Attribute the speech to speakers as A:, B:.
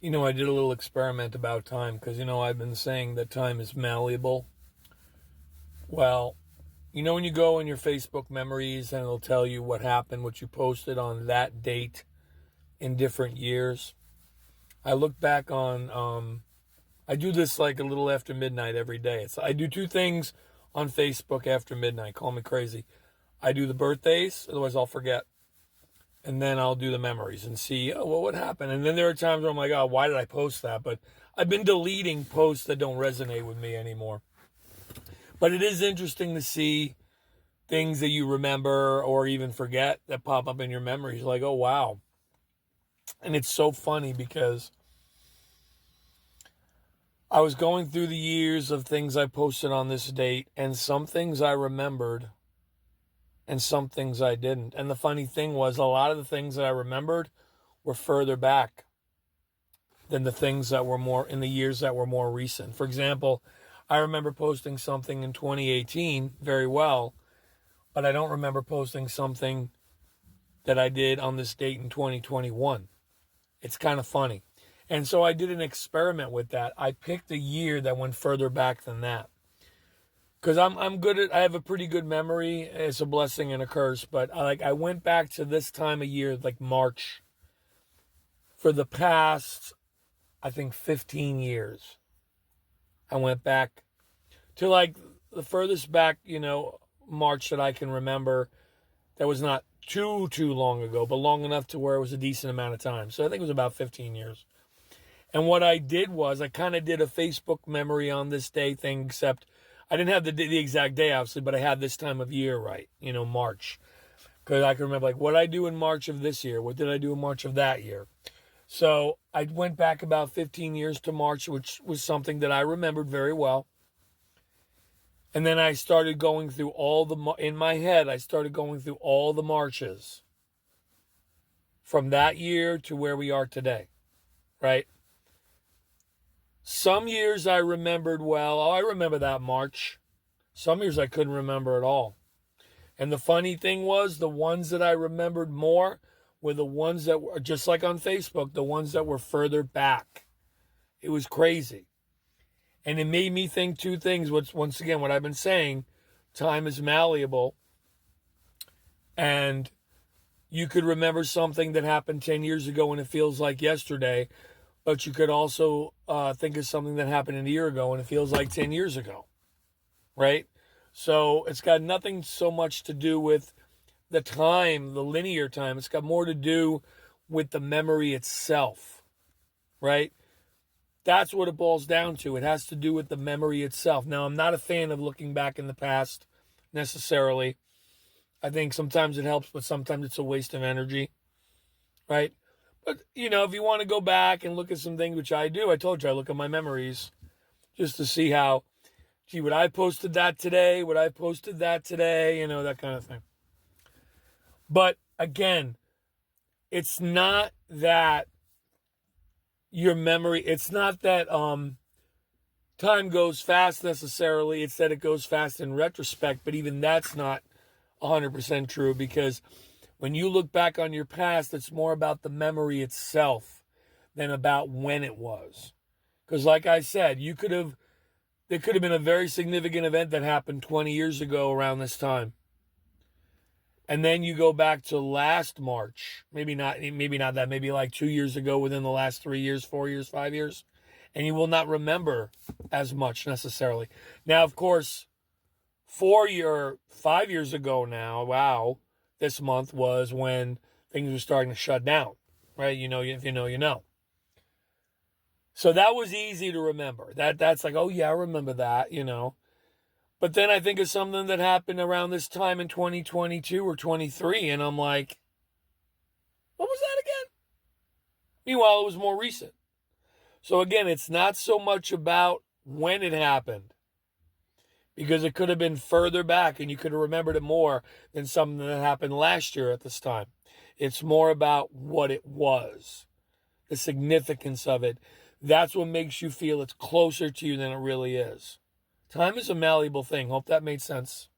A: I did a little experiment about time because, I've been saying that time is malleable. Well, when you go in your Facebook memories and it'll tell you what happened, what you posted on that date in different years. I look back on, I do this like a little after midnight every day. I do two things on Facebook after midnight. Call me crazy. I do the birthdays, otherwise I'll forget. And then I'll do the memories and see, oh, well, what happened? And then there are times where I'm like, oh, why did I post that? But I've been deleting posts that don't resonate with me anymore. But it is interesting to see things that you remember or even forget that pop up in your memories. Like, oh, wow. And it's so funny because I was going through the years of things I posted on this date, and some things I remembered and some things I didn't. And the funny thing was, a lot of the things that I remembered were further back than the things that were more in the years that were more recent. For example, I remember posting something in 2018 very well, but I don't remember posting something that I did on this date in 2021. It's kind of funny. And so I did an experiment with that. I picked a year that went further back than that. Because I'm good at, I have a pretty good memory. It's a blessing and a curse, but I went back to this time of year, like March, for the past, I think 15 years. I went back to like the furthest back, March that I can remember. That was not too long ago, but long enough to where it was a decent amount of time. So I think it was about 15 years. And what I did was I kind of did a Facebook memory on this day thing, except I didn't have the exact day, obviously, but I had this time of year right, March. Because I can remember, like, what did I do in March of this year? What did I do in March of that year? So I went back about 15 years to March, which was something that I remembered very well. And then I started going through in my head, I started going through all the Marches from that year to where we are today, right? Some years I remembered well. Oh, I remember that March. Some years I couldn't remember at all. And the funny thing was, the ones that I remembered more were the ones that were, just like on Facebook, the ones that were further back. It was crazy. And it made me think two things. Once again, what I've been saying, time is malleable. And you could remember something that happened 10 years ago and it feels like yesterday. But you could also think of something that happened a year ago and it feels like 10 years ago. Right? So it's got nothing so much to do with the time, the linear time. It's got more to do with the memory itself. Right? That's what it boils down to. It has to do with the memory itself. Now, I'm not a fan of looking back in the past necessarily. I think sometimes it helps, but sometimes it's a waste of energy. Right? But, if you want to go back and look at some things, which I do, I told you I look at my memories just to see how, gee, would I posted that today? Would I posted that today? That kind of thing. But again, it's not that your memory, it's not that time goes fast necessarily. It's that it goes fast in retrospect, but even that's not 100% true, because when you look back on your past, it's more about the memory itself than about when it was. Because like I said, there could have been a very significant event that happened 20 years ago around this time. And then you go back to last March, maybe not that, maybe like 2 years ago within the last 3 years, 4 years, 5 years, and you will not remember as much necessarily. Now, of course, 5 years ago now, wow, this month was when things were starting to shut down, right? If you know, you know. So that was easy to remember. That's like, oh yeah, I remember that, But then I think of something that happened around this time in 2022 or 23, and I'm like, what was that again? Meanwhile, it was more recent. So again, it's not so much about when it happened, because it could have been further back and you could have remembered it more than something that happened last year at this time. It's more about what it was, the significance of it. That's what makes you feel it's closer to you than it really is. Time is a malleable thing. Hope that made sense.